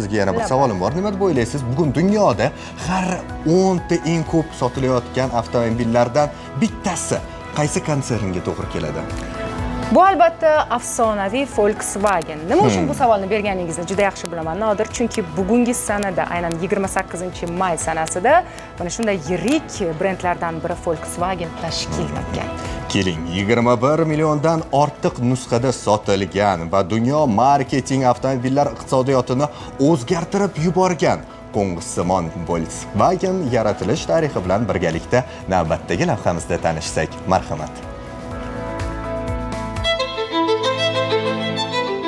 Sizga yana bir savolim bor. Nima deb o'ylaysiz? Bugun dunyoda har 10 ta eng ko'p sotilayotgan avtomobillardan bittasi qaysi konsernga to'g'ri keladi? Bu albatta afsonaviy Volkswagen. Nima uchun bu savolni berganingizni juda yaxshi bilaman, Nodir, chunki bugungi sanada, aynan 28-may sanasida mana shunday yirik brendlardan biri Volkswagen tashkil topgan. Keling, 21 milliondan ortiq nusxada sotilgan va dunyo marketing avtomobillar iqtisodiyotini o'zgartirib yuborgan qo'ng'izsimon Volkswagen yaratilish tarixi bilan birgalikda navbatdagi lavhamizda tanishsak, marhamat.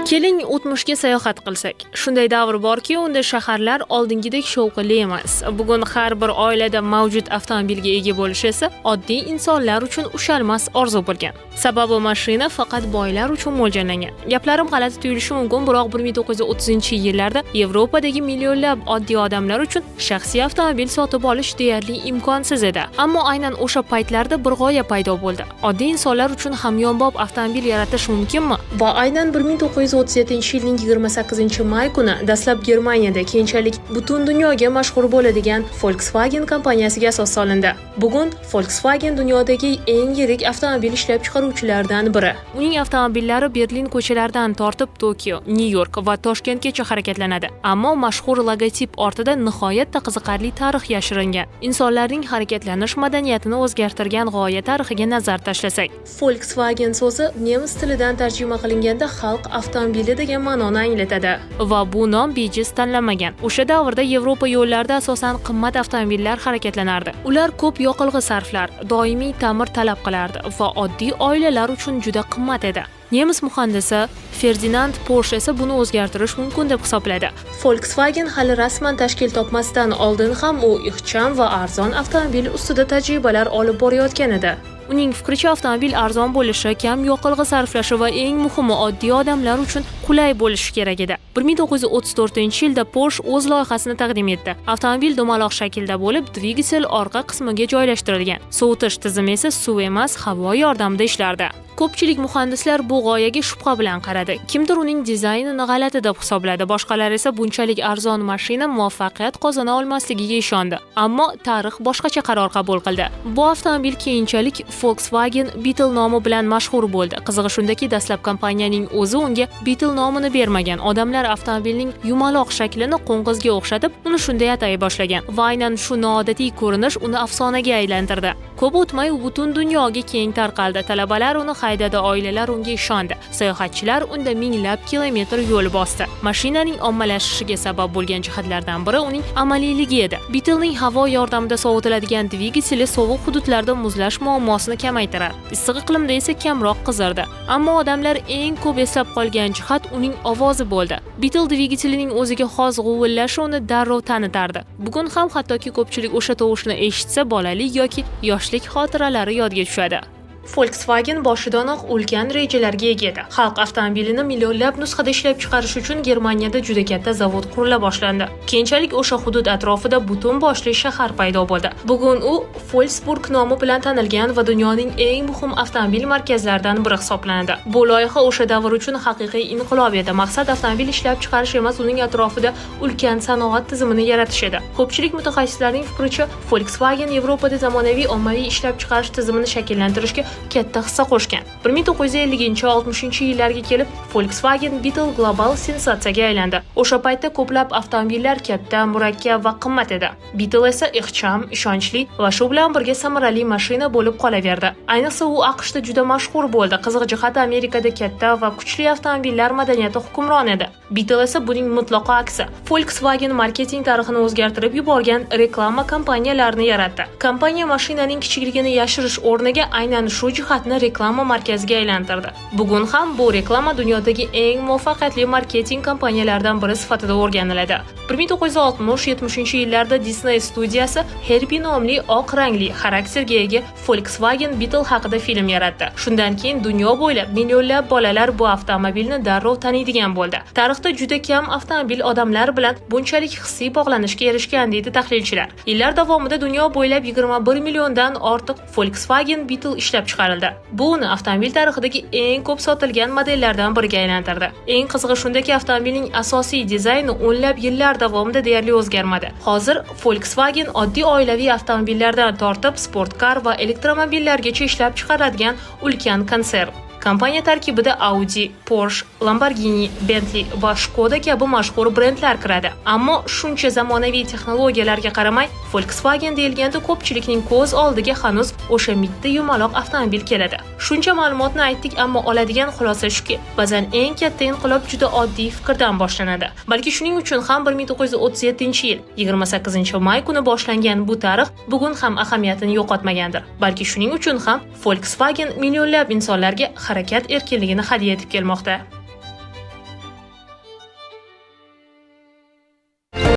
Keling, o'tmishga sayohat qilsak. Shunday davr borki, unda shaharlar oldingidek shovqinli emas. Bugun har bir oilada mavjud avtomobilga ega bo'lish esa oddiy insonlar uchun ushalmas orzu bo'lgan. Sababi mashina faqat boylar uchun mo'ljallangan. Gaplarim g'alati tuyulishi mumkin, biroq 1930-yillarda Yevropadagi millionlab oddiy odamlar uchun shaxsiy avtomobil sotib olish deyarli imkonsiz edi. Ammo aynan o'sha paytlarda bir g'oya paydo bo'ldi. Oddiy insonlar uchun hamyonbop avtomobil yaratish mumkinmi? Va aynan 1937-yilning 28-may kuni dastlab Germaniyada, keyinchalik butun dunyoga mashhur bo'ladigan Volkswagen kompaniyasiga asos solindi. Bugun Volkswagen dunyodagi eng yirik avtomobil ishlab chiqaruvchilardan biri. Uning avtomobillari Berlin ko'chalaridan tortib Tokio, Nyu-York va Toshkentgacha harakatlanadi. Ammo mashhur logotip ortida nihoyatda qiziqarli tarix yashiringan. Insonlarning harakatlanish madaniyatini o'zgartirgan g'oya tarixiga nazar tashlasak, Volkswagen so'zi nemis tilidan tarjima qilinganda xalq avtomobili degan ma'noni anglatadi. Va bu nom bejiz tanlanmagan. O'sha davrda Yevropa yo'llarida asosan qimmat avtomobillar harakatlanardi. Ular ko'p yoqilg'i sarflar, doimiy ta'mir talab qilardi va oddiy oilalar uchun juda qimmat edi. Nemis muhandisi Ferdinand Porsche esa buni o'zgartirish mumkin deb hisobladi. Volkswagen hali rasman tashkil topmasdan oldin ham u ixcham va arzon avtomobil ustida tajribalar olib borayotgan edi. Uning fikricha, avtomobil arzon bo'lishi, kam yoqilg'i sarflashi va eng muhimi oddiy odamlar uchun qulay bo'lishi kerak edi. 1934-yilda Porsche o'z loyihasini taqdim etdi. Avtomobil dumaloq shaklda bo'lib, dvigatel orqa qismiga joylashtirilgan. Sovutish tizimi esa suv emas, havo yordamida ishlardi. Ko'pchilik muhandislar bu g'oyaga shubha bilan qaradi. Kimdir uning dizaynini g'alati deb hisobladi, boshqalar esa bunchalik arzon mashina muvaffaqiyat qozona olmasligiga ishondi. Ammo tarix boshqacha qaror qabul qildi. Bu avtomobil keyinchalik Volkswagen Beetle nomi bilan mashhur bo'ldi. Qizig'i shundaki, dastlab kompaniyaning o'zi unga Beetle nomini bermagan. Odamlar avtomobilning yumaloq shaklini qo'ng'izga o'xshatib, uni shunday atay boshlagan. Va aynan shu noodatiy ko'rinish uni afsonaga aylantirdi. Ko'p o'tmay u butun dunyoga keng tarqaldi. Talabalar uni haydadi, oilalar unga ishondi. Sayohatchilar unda minglab kilometr yo'l bosdi. Mashinaning ommalashishiga sabab bo'lgan jihatlardan biri uning amaliyligi edi. Beetle'ning havo yordamida sovutiladigan dvigateli sovuq hududlarda muzlash muammosini kamaytirar. Issiq iqlimda esa kamroq qizardi. Ammo odamlar eng ko'p eslab qolgan jihat uning ovozi bo'ldi. Beetle dvigatelining o'ziga xos g'uvillashi uni darrov tanitardi. Bugun ham hattoki ko'pchilik o'sha tovushni eshitsa, bolalik yoki yoshlik xotiralari yodga tushadi. Volkswagen boshidanoq ulkan rejalarga ega edi. Xalq avtomobilini millionlab nusxada ishlab chiqarish uchun Germaniyada juda katta zavod qurila boshlandi. Keyinchalik o'sha hudud atrofida butun boshli shahar paydo bo'ldi. Bugun u Wolfsburg nomi bilan tanilgan va dunyoning eng muhim avtomobil markazlaridan biri hisoblanadi. Bu loyiha o'sha davr uchun haqiqiy inqilob edi. Maqsad avtomobil ishlab chiqarish emas, uning atrofida ulkan sanoat tizimini yaratish edi. Ko'pchilik mutaxassislarning fikricha, Volkswagen Yevropada zamonaviy ommaviy ishlab chiqarish tizimini shakllantirishga katta hissa qo'shgan. 1950-60-yillarga kelib Volkswagen Beetle global sensatsiyaga aylandi. O'sha paytda ko'plab avtomobillar katta, murakkab va qimmat edi. Beetle esa ixcham, ishonchli va shu bilan birga samarali mashina bo'lib qolaverdi. Ayniqsa u AQShda juda mashhur bo'ldi. Qiziq jihati, Amerikada katta va kuchli avtomobillar madaniyati hukmron edi. Beetle esa buning mutlaqo aksi. Volkswagen marketing tarixini o'zgartirib yuborgan reklama kompaniyalarini yaratdi. Kompaniya mashinaning kichikligini yashirish o'rniga aynan shu jihatni reklama markaziga aylantirdi. Bugun ham bu reklama dunyodagi eng muvaffaqiyatli marketing kompaniyalaridan biri sifatida o'rganiladi. 1960-70-yillarda Disney studiyasi Herbie nomli oq rangli xarakterga ega Volkswagen Beetle haqida film yaratdi. Shundan keyin dunyo bo'ylab millionlab bolalar bu avtomobilni darrov taniydigan bo'ldi. Tarixda juda kam avtomobil odamlar bilan bunchalik hissiy bog'lanishga erishgan, deydi tahlilchilar. Yillar davomida dunyo bo'ylab 21 milliondan ortiq Volkswagen Beetle ishlab chiqarildi. Bu uni avtomobil tarixidagi eng ko'p sotilgan modellardan biriga aylantirdi. Eng qizig'i shundaki, avtomobilning asosiy dizayni o'nlab yillar davomida deyarli o'zgarmadi. Hozir Volkswagen oddiy oilaviy avtomobillardan tortib sportkar va elektromobillargacha ishlab chiqaradigan ulkan konsern. Kompaniya tarkibida Audi, Porsche, Lamborghini, Bentley va Skoda kabi mashhur brendlar kiradi. Ammo shuncha zamonaviy texnologiyalarga qaramay, Volkswagen deyilganda ko'pchilikning ko'z oldiga hanuz o'sha mitti yumaloq avtomobil keladi. Shuncha ma'lumotni aytdik, ammo oladigan xulosa shuki, ba'zan eng katta inqilob juda oddiy fikrdan boshlanadi. Balki shuning uchun ham 1937-yil 28-may kuni boshlangan bu tarix bugun ham ahamiyatini yo'qotmagandir. Balki shuning uchun ham Volkswagen millionlab insonlarga harakat erkinligini hadya etib kelmoqda.